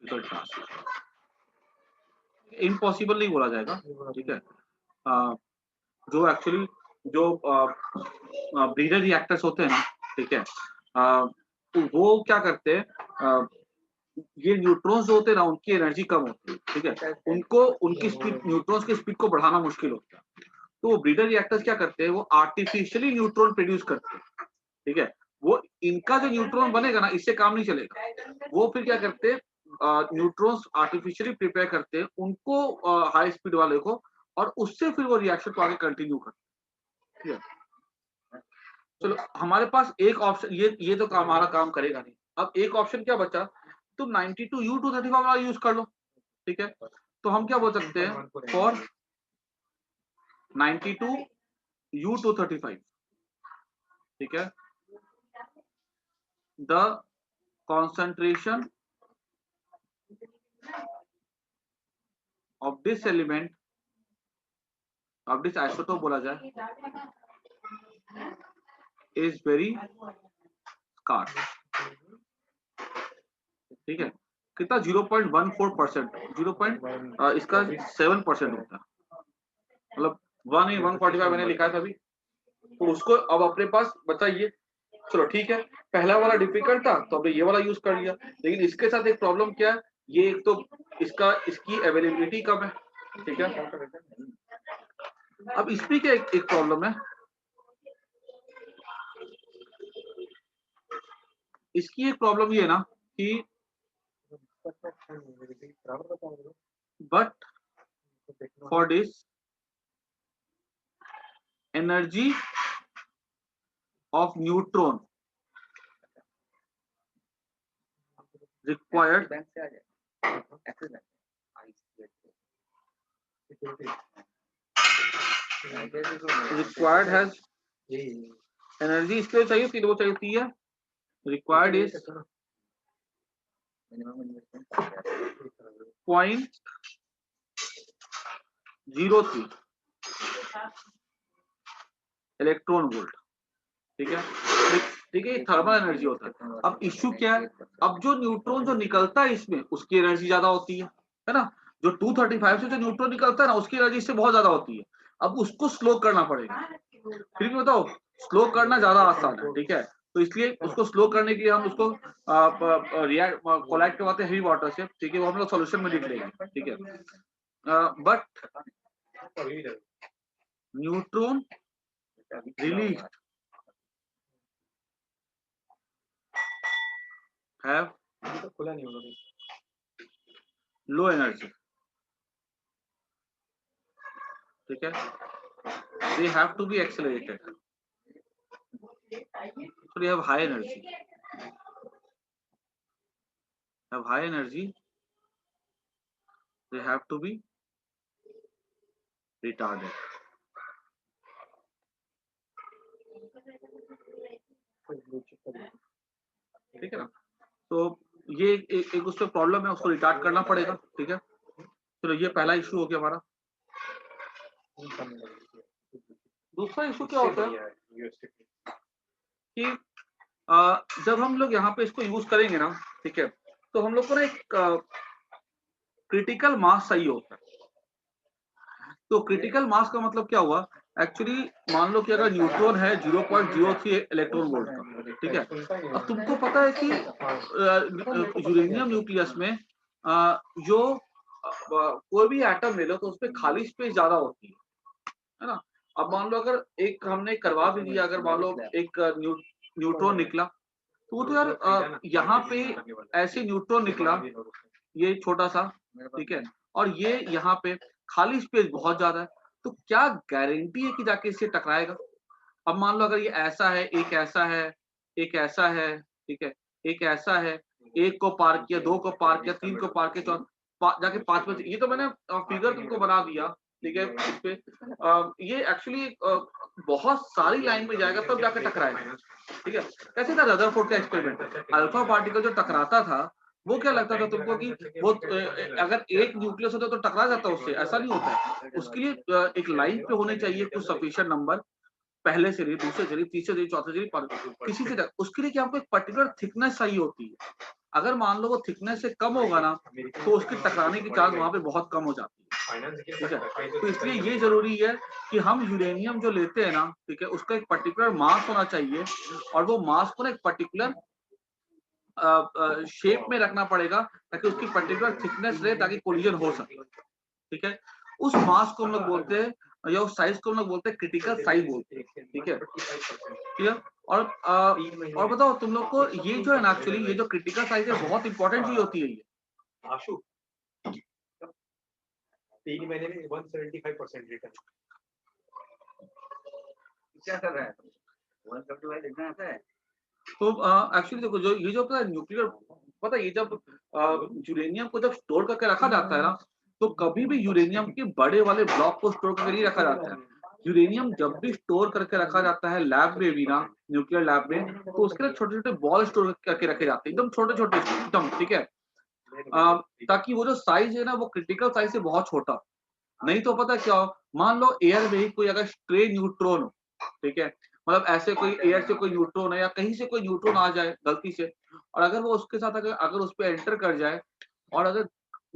difficult task, impossible नहीं बोला जाएगा, ठीक है। जो एक्चुअली जो ब्रीडर रिएक्टर्स होते हैं ना, ठीक है, तो वो क्या करते हैं, ये न्यूट्रॉन्स जो होते हैं ना, उनकी एनर्जी कम होती है, ठीक है, उनको उनकी स्पीड, न्यूट्रॉन्स की स्पीड को बढ़ाना मुश्किल होता है। तो वो ब्रीडर रिएक्टर्स क्या करते हैं, वो आर्टिफिशियली न्यूट्रॉन प्रोड्यूस करते हैं, ठीक है। वो इनका जो न्यूट्रॉन बनेगा ना, इससे काम नहीं चलेगा। वो फिर क्या करते हैं, न्यूट्रॉन्स आर्टिफिशियली प्रिपेयर करते हैं उनको, हाई स्पीड वाले को, और उससे फिर वो रिएक्शन को आगे कंटिन्यू करते हैं, ठीक है। चलो हमारे पास एक ऑप्शन, ये तो काम हमारा काम करेगा नहीं। अब एक ऑप्शन क्या बचा, तुम 92U235 वाला यूज कर लो, ठीक है। तो हम क्या बोल सकते हैं, फॉर 92U235, ठीक है, the concentration of this element, of this isotope बोला जाए, इज वेरी स्कार्स, ठीक है। कितना, 0.14%, इसका 7% होता है, मतलब 145 मैंने लिखा था अभी, तो उसको अब अपने पास बताइए। चलो ठीक है, पहला वाला डिफिकल्ट था तो हमने ये वाला यूज कर लिया, लेकिन इसके साथ एक प्रॉब्लम क्या है, ये एक तो इसकी अवेलेबिलिटी कम है, ठीक है, अब इसमें क्या एक प्रॉब्लम है, इसकी एक प्रॉब्लम ये है ना कि but for this energy of neutron required has energy इसके लिए चाहिए, वो चाहिए है रिक्वायर्ड इज 0.03 इलेक्ट्रॉन वोल्ट। ठीक है, ठीक है, ये थर्मल एनर्जी होता है। अब इश्यू क्या है, अब जो न्यूट्रॉन जो निकलता है इसमें उसकी एनर्जी ज्यादा होती है ना, जो 235 से जो न्यूट्रॉन निकलता है ना उसकी एनर्जी इससे बहुत ज्यादा होती है। अब उसको स्लो करना पड़ेगा, फिर भी बताओ स्लो करना ज्यादा आसान है। ठीक है, तो इसलिए उसको स्लो करने के लिए हम उसको रिएक्ट कोलाइड करवाते हैं हेवी वाटर से। ठीक है, वो हम लोग सॉल्यूशन में लिख लेंगे। ठीक है, but neutron release have low energy. ठीक है, they have to be accelerated, so they have high energy, they have to be retarded. ठीक है ना, तो ये एक उसमें प्रॉब्लम है, उसको रिटार्ड करना पड़ेगा। ठीक है, चलो ये पहला इशू हो गया हमारा। दूसरा इशू क्या होता है कि जब हम लोग यहाँ पे इसको यूज करेंगे ना, ठीक है, तो हम लोग को ना एक क्रिटिकल मास चाहिए होता है। तो क्रिटिकल मास का मतलब क्या हुआ, एक्चुअली मान लो कि अगर न्यूट्रॉन है 0.03 इलेक्ट्रॉन वोल्ट का, ठीक है, अब तुमको पता है कि यूरेनियम न्यूक्लियस में जो कोई भी एटम ले लो तो उसपे खाली स्पेस ज्यादा होती है ना। अब मान लो अगर एक हमने करवा भी दिया, अगर मान लो एक न्यूट्रॉन निकला, तो वो तो यार यहाँ पे ऐसे न्यूट्रॉन निकला, ये छोटा सा, ठीक है, और ये यहाँ पे खाली स्पेस बहुत ज्यादा है, तो क्या गारंटी है कि जाके इससे टकराएगा। अब मान लो अगर ये ऐसा है, एक ऐसा है, एक ऐसा है, ठीक है, एक ऐसा है, एक को पार किया, दो को पार किया, तीन को पार किया, जाके पांच में, ये तो मैंने फिगर तुमको बना दिया। ठीक है, इस पे ये एक्चुअली बहुत सारी लाइन में जाएगा तब जाके टकराएगा। ठीक है, कैसे था रदरफोर्ड का एक्सपेरिमेंट, अल्फा पार्टिकल जो टकराता था वो क्या लगता था तुमको कि वो अगर एक न्यूक्लियस होता तो टकरा जाता उससे, ऐसा नहीं होता है। उसके लिए एक लाइन पे होने चाहिए कुछ सफिशिएंट नंबर, पहले से नहीं, दूसरे से नहीं, तीसरे से नहीं, चौथे से नहीं, किसी से तक, उसके लिए क्या हमको एक पर्टिकुलर थिकनेस चाहिए होती है। अगर मान लो वो थिकनेस से कम होगा ना तो उसके टकराने की चांस वहां पे बहुत कम हो जाती है। ठीक है, तो इसलिए ये जरूरी है कि हम यूरेनियम जो लेते हैं ना, ठीक है, उसका एक पर्टिकुलर मास होना चाहिए और वो मास को ना एक पर्टिकुलर शेप में रखना पड़ेगा ताकि उसकी पर्टिकुलर थिकनेस रहे ताकि कोलिजन हो सके। ठीक है, उस मास को हम लोग बोलते हैं या उस साइज को हम लोग बोलते हैं क्रिटिकल साइज बोलते हैं। ठीक है, क्लियर। और बताओ तुम लोग को ये जो है ना, एक्चुअली ये जो क्रिटिकल साइज है बहुत इंपॉर्टेंट चीज होती है ये। आशु 3 महीने में 175% रिटर्न क्या कर रहा है 175 लिखना है। तो एक्चुअली देखो जो ये जो अपना न्यूक्लियर, पता है ये जब यूरेनियम को जब स्टोर करके रखा जाता है ना, तो कभी भी यूरेनियम के बड़े वाले ब्लॉक को स्टोर करके नहीं रखा जाता है। यूरेनियम जब भी स्टोर करके रखा जाता है लैब में भी ना, न्यूक्लियर लैब में, तो उसके लिए छोटे छोटे बॉल स्टोर करके रखे जाते हैं, एकदम छोटे छोटे एकदम। ठीक है, ताकि वो जो साइज है ना वो क्रिटिकल साइज से बहुत छोटा, नहीं तो पता क्या हो, मान लो एयर में ही कोई अगर स्ट्रे न्यूट्रॉन हो, ठीक है, मतलब ऐसे कोई एयर से कोई न्यूट्रॉन है या कहीं से कोई न्यूट्रॉन आ जाए गलती से, और अगर वो उसके साथ अगर उस पर एंटर कर जाए और अगर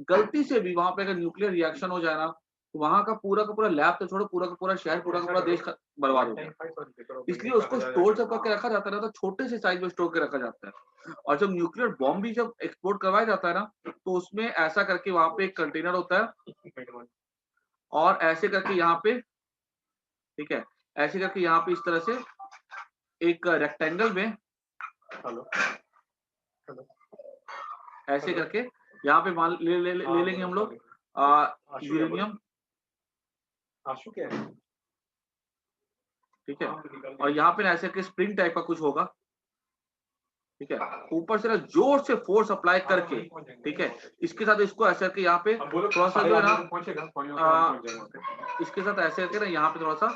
गलती से भी वहां पे अगर न्यूक्लियर रिएक्शन हो जाए ना, तो वहां का पूरा लैब तो छोड़ो, पूरा का पूरा शहर, पूरा का पूरा देश बर्बाद हो जाए। इसलिए उसको स्टोर जब करके रखा जाता है ना तो छोटे से साइज में स्टोर के रखा जाता है। और जब न्यूक्लियर बॉम्ब भी जब एक्सपोर्ट करवाया जाता है ना, तो उसमें ऐसा करके वहां पे एक कंटेनर होता है और ऐसे करके यहाँ पे ठीक है। ऐसे करके यहाँ पे इस तरह से एक रेक्टेंगल में हेलो ऐसे करके यहाँ पे मान ले लेंगे हम लोग यूरेनियम, आशु क्या है? ठीक है। और यहाँ पे ऐसे करके स्प्रिंग टाइप का कुछ होगा, ठीक है। ऊपर से ना जोर से फोर्स अप्लाई करके, ठीक है, इसके साथ इसको ऐसे करके यहाँ पे थोड़ा सा जो है ना इसके साथ ऐसे करके ना यहाँ पे थोड़ा सा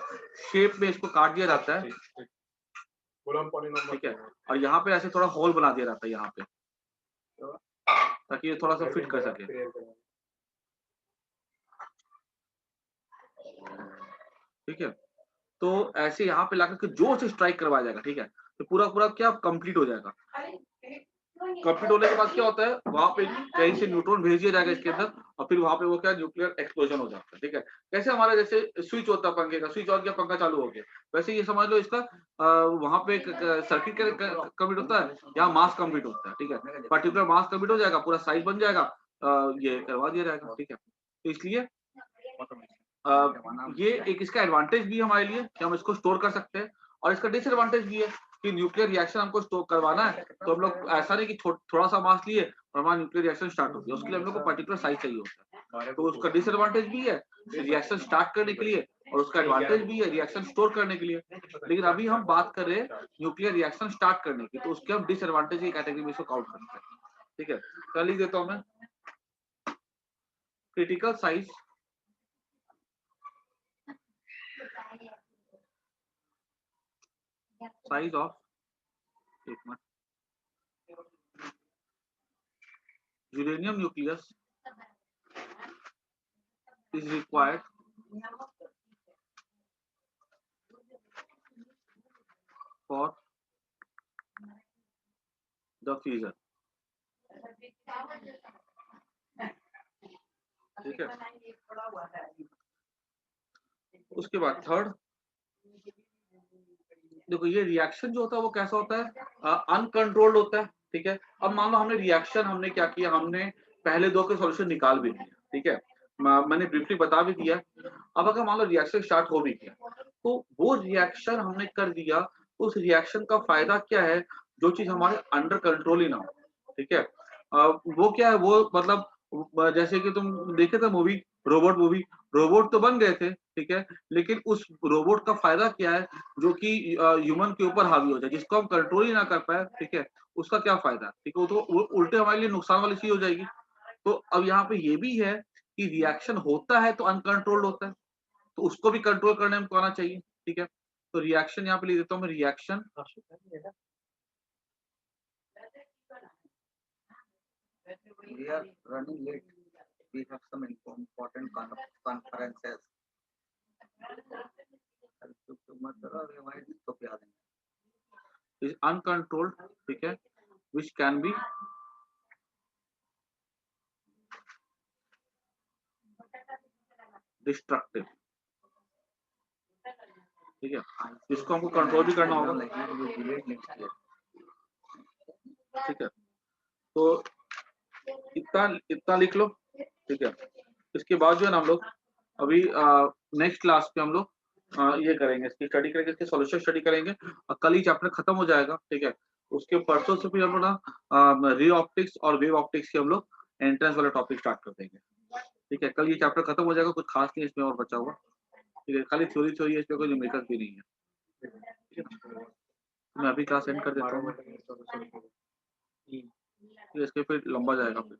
शेप में इसको काट दिया जाता है, ठीक है। और यहाँ पे ऐसे थोड़ा होल बना दिया जाता है यहाँ पे, ताकि ये थोड़ा सा फिट कर सके, ठीक है। तो ऐसे यहाँ पे लाकर के जोर से स्ट्राइक करवाया जाएगा, ठीक है। तो पूरा पूरा क्या कंप्लीट हो जाएगा। कंप्लीट होने के बाद क्या होता है, वहां पे कहीं से न्यूट्रॉन भेज दिया जाएगा इसके अंदर, और फिर वहां पे वो क्या न्यूक्लियर एक्सप्लोजन हो जाता है, ठीक है। कैसे हमारा जैसे स्विच होता है पंखे का, स्विच ऑन किया पंखा चालू हो गया, वैसे ये समझ लो इसका वहां पे सर्किट कंप्लीट होता है, यहाँ मास कंप्लीट होता है, ठीक है। पर्टिकुलर मास कंप्लीट हो जाएगा, पूरा साइज बन जाएगा, ये करवा दिया जाएगा, ठीक है। तो इसलिए ये एक इसका एडवांटेज भी है हमारे लिए कि हम इसको स्टोर कर सकते हैं, और इसका डिसएडवांटेज भी है कि न्यूक्लियर रिएक्शन हमको स्टोर करवाना है तो हम लोग ऐसा नहीं कि थोड़ा सा मास लिए और हमारा न्यूक्लियर रिएक्शन स्टार्ट हो गया, उसके लिए हम लोग को पर्टिकुलर साइज चाहिए होता है। तो उसका डिसएडवांटेज भी है रिएक्शन स्टार्ट करने के लिए, और उसका एडवांटेज भी है रिएक्शन स्टोर करने के लिए। लेकिन अभी हम बात कर रहे हैं न्यूक्लियर रिएक्शन स्टार्ट करने की, तो उसके हम डिसएडवांटेज की कैटेगरी में इसको काउंट करते हैं, ठीक है। तो लिख देता हूं मैं critical size of uranium nucleus is required for the fission, ठीक है। उसके बाद थर्ड, देखो ये रिएक्शन जो होता है वो कैसा होता है, अनकंट्रोल्ड होता है, ठीक है। अब मान लो हमने रिएक्शन हमने क्या किया, हमने पहले दो के सॉल्यूशन निकाल भी दिया, ठीक है, मैंने ब्रीफली बता भी दिया। अब अगर मान लो रिएक्शन स्टार्ट हो भी गया, तो वो रिएक्शन हमने कर दिया, उस रिएक्शन का फायदा क्या है, जो चीज हमारे अंडर कंट्रोल ही ना हो, ठीक है। वो क्या है, वो मतलब जैसे कि तुम देखे थे मूवी, रोबोट तो बन गए थे, ठीक है, लेकिन उस रोबोट का फायदा क्या है, जो कि ह्यूमन के ऊपर हावी हो जाए, जिसको हम कंट्रोल ही ना कर पाए, ठीक है, उसका क्या फायदा, ठीक है। वो तो वो उल्टे हमारे लिए नुकसान वाली चीज हो जाएगी। तो अब यहाँ पे ये भी है कि रिएक्शन होता है तो अनकंट्रोल्ड होता है, तो उसको भी कंट्रोल करने में आना चाहिए, ठीक है। तो रिएक्शन यहाँ पे लिख देता हूँ मैं, reaction We are running late. We have some important conferences. is uncontrolled, ठीक है, which can be destructive, ठीक है। इसको हमको कंट्रोल भी करना होगा, ठीक है। तो इतना लिख लो, ठीक है। इसके बाद जो है ना हम लोग अभी नेक्स्ट क्लास पे हम लोग ये करेंगे, इसकी स्टडी करेंगे, इसके सॉल्यूशन स्टडी करेंगे, और कल ही चैप्टर खत्म हो जाएगा, ठीक है। उसके परसों से फिर हम लोग ना रे ऑप्टिक्स और वेव ऑप्टिक्स के हम लोग एंट्रेंस वाला टॉपिक स्टार्ट कर देंगे, ठीक है। कल ये चैप्टर खत्म हो जाएगा, कुछ खास नहीं इसमें और बचा हुआ, ठीक है। खाली थ्योरी है, इसमें कोई न्यूमेरिकल भी नहीं है, ठीक है। मैं अभी क्लास एंड कर देता हूँ, इसके फिर लंबा जाएगा फिर।